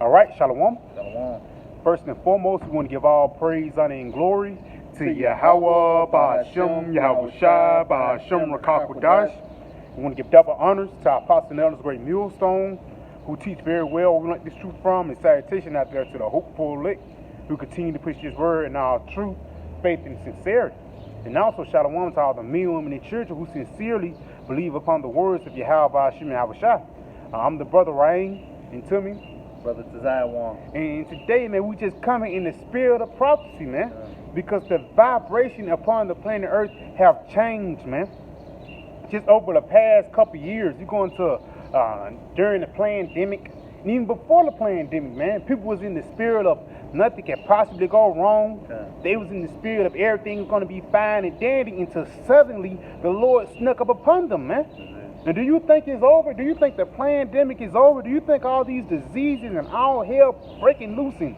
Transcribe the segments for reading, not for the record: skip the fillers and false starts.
All right, Shalom. Shalom. First and foremost, we want to give all praise, honor, and glory to Yahweh, Ba'ashem, Yahweh Shai, Ba'ashem, Rakakwadash. We want to give double honors to our apostle and elders, great millstone, who teach very well where we learn this truth from, and salutation out there to the hopeful elect who continue to push this word in our truth, faith, and sincerity. And also, Shalom to all the men, women, and children who sincerely believe upon the words of Yahweh, Ba'ashem, Yahweh Shai. I'm the brother Rain, and to me, Brother Tzai. and today, man, we just coming in the spirit of prophecy, man, because the vibration upon the planet Earth have changed, man. Just over the past couple years, you're going to during the pandemic, and even before the pandemic, man, people was in the spirit of nothing can possibly go wrong. They was in the spirit of everything's going to be fine and dandy until suddenly the Lord snuck up upon them, man. And do you think it's over? Do you think the pandemic is over? Do you think all these diseases and all hell breaking loose and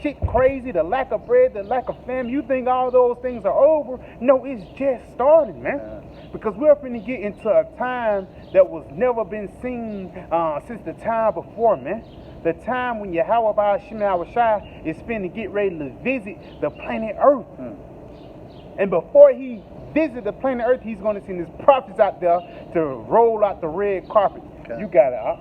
shit crazy, the lack of bread, the lack of famine, you think all those things are over? No, it's just starting, man. Because we're finna get into a time that was never been seen since the time before, man. The time when Yahweh Ba'ashem Yahweh Shai is finna get ready to visit the planet Earth. And before he visit the planet Earth, he's going to send his prophets out there to roll out the red carpet. You got it, huh?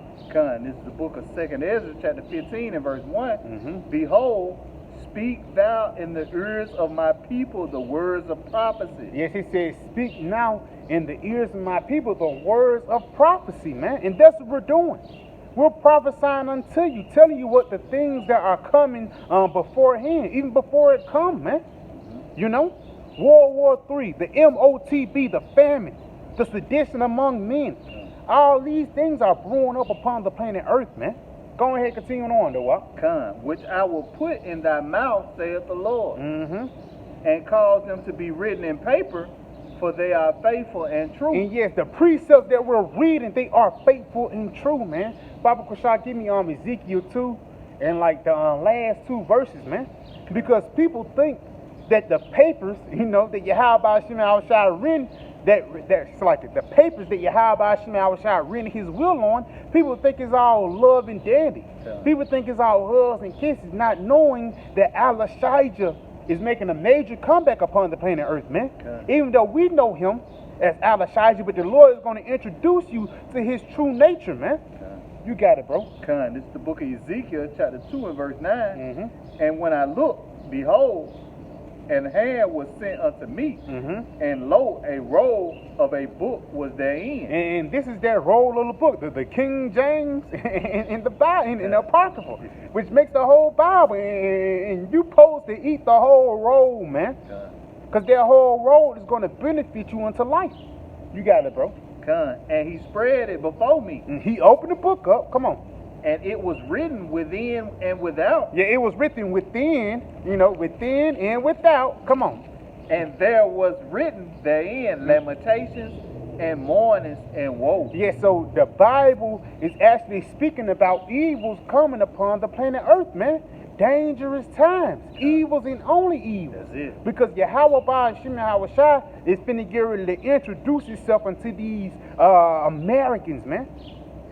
This is the book of 2nd Ezra, chapter 15 and verse 1. Behold, speak thou in the ears of my people the words of prophecy. Yes, he says, speak now in the ears of my people the words of prophecy, man. And that's what we're doing. We're prophesying unto you, telling you what the things that are coming beforehand, even before it comes, man. You know? World War III, the MOTB, the famine, the sedition among men. All these things are brewing up upon the planet Earth, man. Go ahead, continue on, though. Which I will put in thy mouth, saith the Lord, and cause them to be written in paper, for they are faithful and true. And yes, the precepts that we're reading, they are faithful and true, man. Baba Kushah, give me Ezekiel 2 and like the last 2 verses, man. Because people think that the papers, you know, that Yahweh Ba'ashem Yahweh Shai written, that's like the papers that Yahweh Ba'ashem Yahweh Shai written his will on, people think it's all love and dandy. People think it's all hugs and kisses, not knowing that Al-Shijah is making a major comeback upon the planet Earth, man. Even though we know him as Al-Shijah, but the Lord is going to introduce you to his true nature, man. You got it, bro. This is the book of Ezekiel, chapter 2 and verse 9. And when I looked, behold, an hand was sent unto me, and lo, a roll of a book was therein. And this is that roll of the book, the King James and the Bible, and the Apocryphal, which makes the whole Bible. And you supposed to eat the whole roll, man, because that whole roll is going to benefit you into life. You got it, bro. And he spread it before me. And he opened the book up. Come on. And it was written within and without. Yeah, it was written within, you know, within and without. Come on. And there was written therein lamentations and mournings and woe. Yeah, so the Bible is actually speaking about evils coming upon the planet Earth, man. Dangerous times. Evils and only evils. That's it. Because Yahweh Ba'ashem Yahweh Shai is finna get ready to introduce himself into these Americans, man.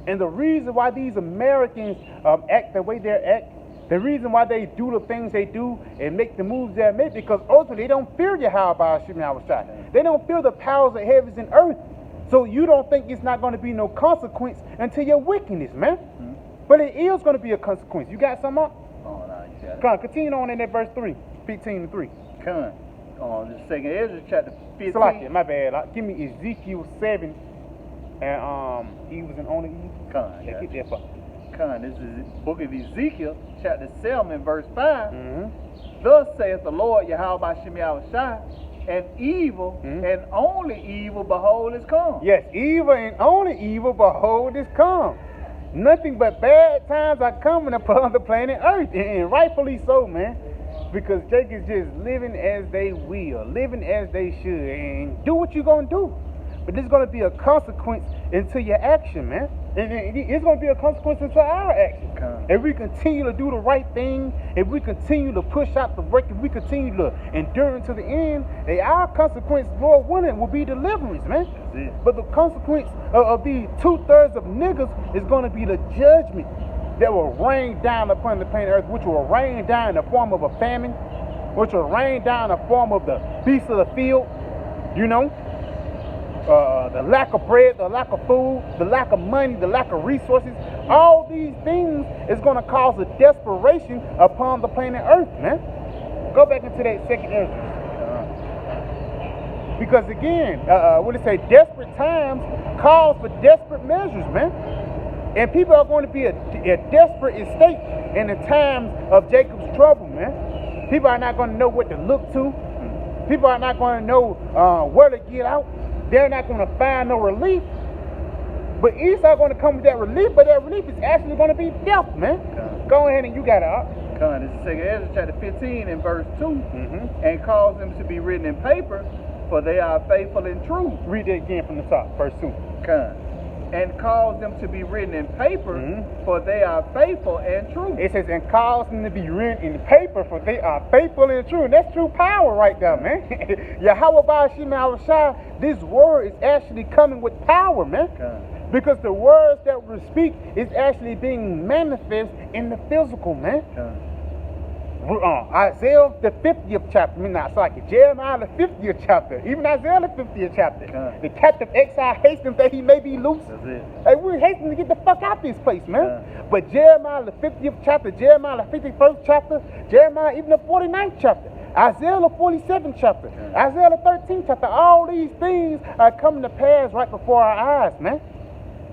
And the reason why these Americans act the way they act, the reason why they do the things they do and make the moves they make, because ultimately they don't fear Yahweh Ba'ashem Yahweh Shai. They don't fear the powers of heavens and earth. So you don't think it's not going to be no consequence until your wickedness, man. But it is going to be a consequence. You got something up? Oh, no, you got it. Come on, continue on in that verse 3, 15 and 3. The 2nd Ezra, chapter 15. Salakia, my bad. Give me Ezekiel 7. And evils and only evils. Get that for. This is the book of Ezekiel, chapter 7 and verse 5. Thus saith the Lord Yahweh Ba'ashem Yahweh Shai, and evil and only evil, behold, is come. Yes, evil and only evil, behold, is come. Nothing but bad times are coming upon the planet Earth, and rightfully so, man. Because Jake is just living as they will, living as they should, and do what you're gonna do. But there's going to be a consequence into your action, man. And it's going to be a consequence into our action. If we continue to do the right thing, if we continue to push out the work, if we continue to endure until the end, our consequence, Lord willing, will be deliverance, man. But the consequence of these 2/3 of niggas is going to be the judgment. that will rain down upon the planet Earth, which will rain down in the form of a famine, which will rain down in the form of the beasts of the field, you know, the lack of bread, the lack of food, the lack of money, the lack of resources. All these things is going to cause a desperation upon the planet Earth, man. Go back into that second Ezra. Because again, what they say, desperate times calls for desperate measures, man. And people are going to be a desperate state in the times of Jacob's trouble, man. People are not going to know what to look to. People are not going to know where to get out. They're not going to find no relief. But Esau going to come with that relief, but that relief is actually going to be death, man. Go ahead and you got it up. This is 2 Ezra chapter 15 and verse 2. And cause them to be written in paper, for they are faithful and true. Read that again from the top, verse 2. And cause them to be written in paper, for they are faithful and true. It says, and cause them to be written in paper, for they are faithful and true. And that's true power right there, man. Yahweh Ba'ashim al-Shai, this word is actually coming with power, man. Because the words that we speak is actually being manifest in the physical, man. Isaiah the 50th chapter, Jeremiah the 50th chapter, even Isaiah the 50th chapter. The captive exile hastens that he may be loose. Hey, we're hastening to get the fuck out this place, man. But Jeremiah the 50th chapter, Jeremiah the 51st chapter, Jeremiah even the 49th chapter, Isaiah the 47th chapter, Isaiah the 13th chapter, all these things are coming to pass right before our eyes, man.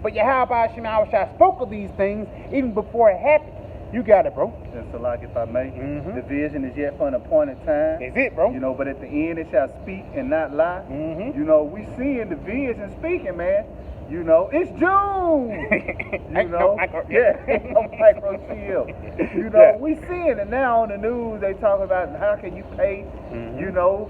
But Yahweh Shai spoke of these things even before it happened. You got it, bro. Just like if I may, the vision is yet for an appointed time. That's it, bro. You know, but at the end it shall speak and not lie. You know, we seeing the vision speaking, man. You know, it's June. You know, ain't no micro chill. You know, we seeing it now on the news. They talk about how can you pay, you know,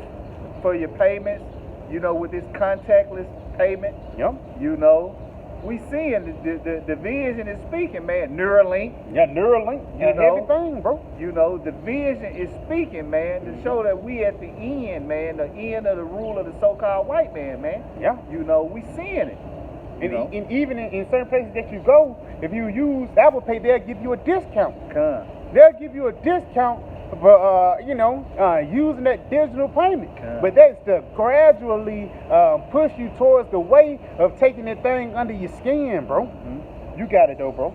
for your payments. You know, with this contactless payment. You know. We seeing the vision is speaking, man. Neuralink. Neuralink. You know, everything, bro. You know, the vision is speaking, man, to show that we at the end, man, the end of the rule of the so-called white man, man. You know, we seeing it. And even in certain places that you go, if you use Apple Pay, they'll give you a discount. They'll give you a discount for, you know, using that digital payment. But that's to gradually push you towards the way of taking that thing under your skin, bro. You got it, though, bro.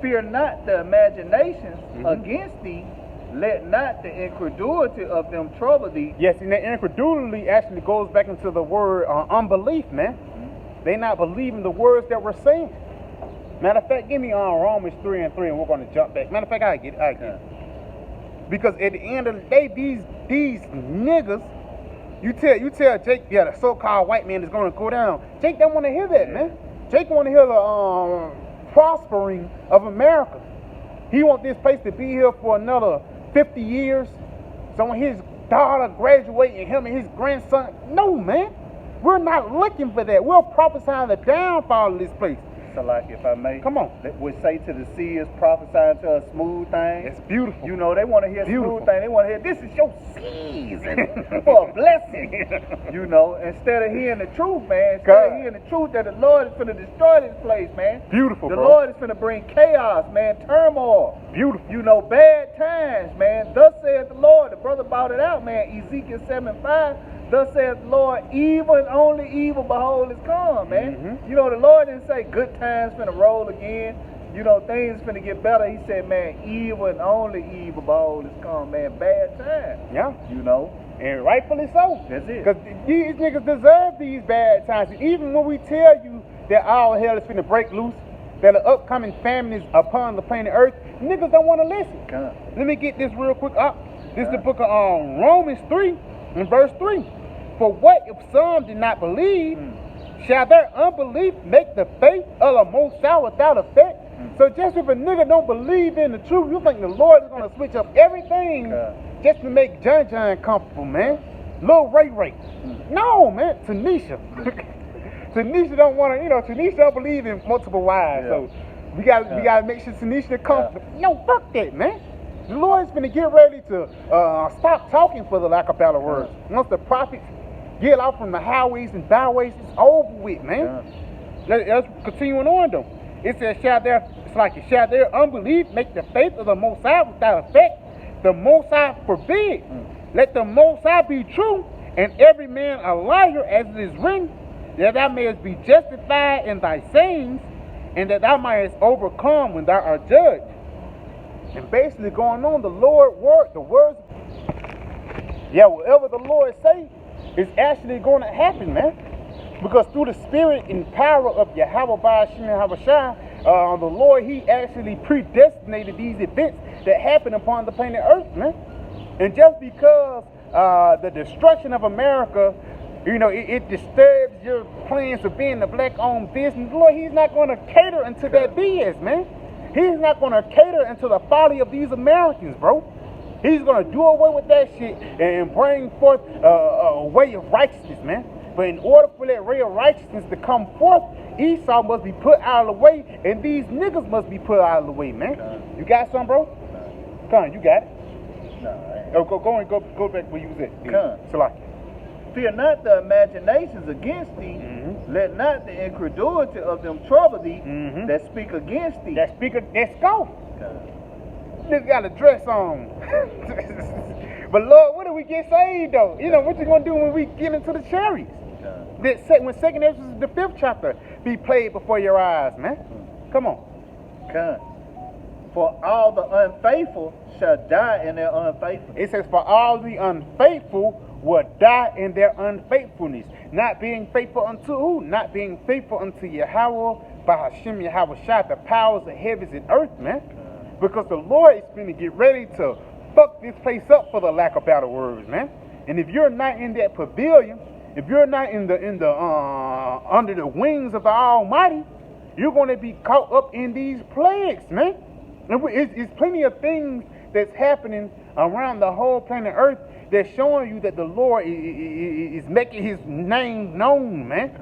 Fear not the imaginations against thee. Let not the incredulity of them trouble thee. Yes, and the incredulity actually goes back into the word unbelief, man. They not believing the words that we're saying. Matter of fact, give me Romans 3:3 and we're going to jump back. Matter of fact, I get it. Because at the end of the day, these niggas, you tell Jake, the so-called white man is going to go down. Jake don't want to hear that, man. Jake want to hear the prospering of America. He want this place to be here for another 50 years. So when his daughter graduate and him and his grandson, no, man. We're not looking for that. We're prophesying the downfall of this place. So like if I may, come on. That would say to the seers, prophesying to a smooth thing. It's beautiful. You know, they want to hear smooth thing. They want to hear, this is your season for a blessing. You know, instead of hearing the truth, man. Instead of hearing the truth that the Lord is going to destroy this place, man. Beautiful, the bro. Lord is going to bring chaos, man, turmoil. Beautiful. You know, bad times, man. Thus saith the Lord. The brother brought it out, man. Ezekiel 7:5. Thus saith the Lord, evil and only evil, behold, is come, man. You know, the Lord didn't say good times finna roll again. You know, things finna get better. He said, man, evil and only evil, behold, is come, man. Bad times. You know. And rightfully so. That's it. Because these niggas deserve these bad times. And even when we tell you that all hell is finna break loose, that an upcoming famine is upon the planet Earth, niggas don't want to listen. Let me get this real quick up. This is the book of Romans 3 and verse 3. For what if some did not believe? Shall their unbelief make the faith of the Most High without effect? So just if a nigga don't believe in the truth, you think the Lord is going to switch up everything just to make John comfortable, man? Lil Ray. No, man. Tanisha. Tanisha don't want to, you know, Tanisha don't believe in multiple wives. So we gotta make sure Tanisha comfortable. No, fuck that, man. The Lord's going to get ready to stop talking, for the lack of better words. Once the prophets get out from the highways and byways, it's over with, man. Let's continuing on, though. It says, shall their unbelief make the faith of the Most High without effect? The Most High forbid. Let the Most High be true, and every man a liar, as it is written, that thou mayest be justified in thy sayings, and that thou mayest overcome when thou art judged. And basically going on, the words, whatever the Lord say is actually going to happen, man. Because through the spirit and power of Yahweh Ba'ashem Yahawashi, the Lord, he actually predestinated these events that happen upon the planet Earth, man. And just because the destruction of America, it disturbs your plans of being a black-owned business, Lord, he's not going to cater into that BS, man. He's not going to cater into the folly of these Americans, bro. He's going to do away with that shit and bring forth a way of righteousness, man. But in order for that ray of righteousness to come forth, Esau must be put out of the way, and these niggas must be put out of the way, man. You got something, bro? Come on, you got it. No, go back where you was at. Salaki. Fear not the imaginations against thee. Let not the incredulity of them trouble thee that speak against thee. Let's go. Niggas got a dress on. But Lord, what do we get saved though? What you gonna do when we get into the chariots? When 2nd Ezra, the 5th chapter, be played before your eyes, man. Come on. For all the unfaithful shall die in their unfaithfulness. It says, for all the unfaithful will die in their unfaithfulness. Not being faithful unto who? Not being faithful unto Yahweh, Ba'ashem Yahawashi, the powers of heavens and earth, man. Because the Lord is going to get ready to fuck this place up, for the lack of better words, man. And if you're not in that pavilion, if you're not in the under the wings of the Almighty, you're going to be caught up in these plagues, man. And it's plenty of things that's happening around the whole planet Earth that's showing you that the Lord is making his name known, man.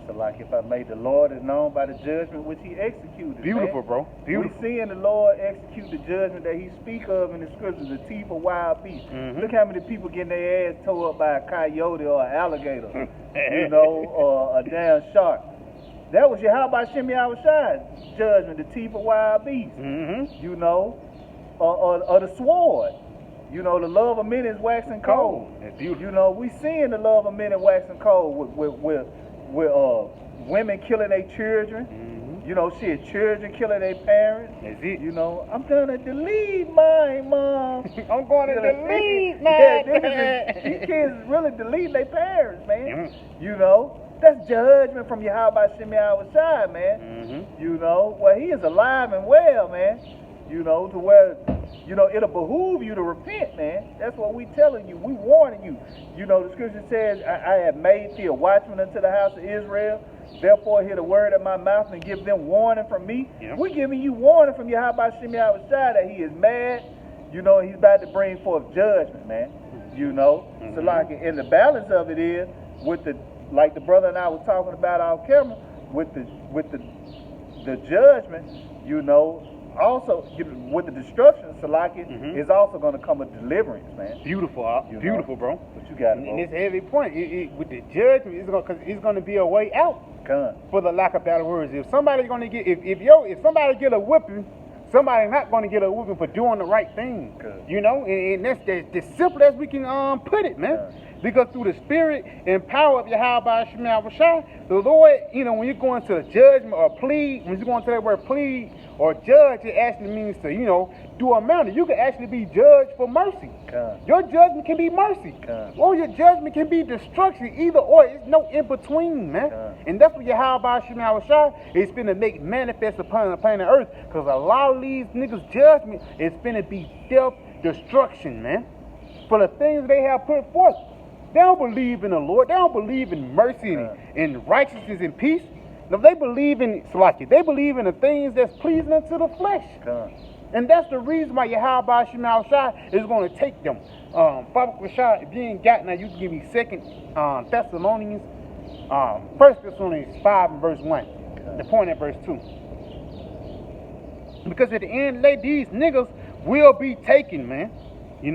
So like if I made the Lord is known by the judgment which he executed. Beautiful, man. Bro. Beautiful. We seeing the Lord execute the judgment that he speak of in the scriptures, the teeth of wild beasts. Look how many people getting their ass tore up by a coyote or an alligator, or a damn shark. That was Yahweh Shem Yahweh judgment, the teeth of wild beasts. Or the sword. The love of many is waxing cold. That's beautiful. We seeing the love of many waxing cold with women killing their children. Children killing their parents. That's it. I'm gonna delete my mom. I'm gonna delete my These kids really delete their parents, man. That's judgment from Yahweh Shem Yahawashi, man. Well, he is alive and well, man. To where, it'll behoove you to repent, man. That's what we telling you. We warning you. The scripture says, I have made thee a watchman unto the house of Israel. Therefore, hear the word of my mouth and give them warning from me. We're giving you warning from Yahweh Shem Yahawashi that he is mad. He's about to bring forth judgment, man. So like, and the balance of it is with like the brother and I was talking about off camera, with the judgment, also with the destruction, Salaki, is also going to come a deliverance, man. Beautiful, beautiful, bro. What you got, bro? And it's a heavy point. With the judgment, it's going to be a way out. For the lack of better words. If somebody's going to get, if somebody get a whipping, somebody's not going to get a whipping for doing the right thing. And that's as simple as we can put it, man. Because through the spirit and power of Yahweh Shem Yahawashi, the Lord, when you're going to a judgment or plead, when you're going to that word plead or judge, it actually means to, do a matter. You can actually be judged for mercy. Your judgment can be mercy. Or your judgment can be destruction. Either or. It's no in between, man. And that's what Yahweh Shem Yahawashi is going to make manifest upon the planet Earth. Because a lot of these niggas' judgment is going to be death, destruction, man. For the things they have put forth. They don't believe in the Lord. They don't believe in mercy and righteousness and peace. No, they believe in they believe in the things that's pleasing unto the flesh. And that's the reason why Yahweh Shem Yahawashi is going to take them. Father Rashad, if you ain't got now, you can give me 2 Thessalonians, 1 Thessalonians 5 and verse 1. The point at verse 2. Because at the end of the day, these niggas will be taken, man. You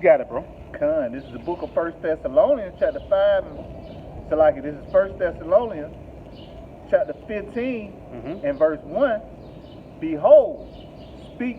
got it, bro. This is the book of 1 Thessalonians, chapter 5. This is 1 Thessalonians, chapter 15 Mhm. and verse 1, behold, speak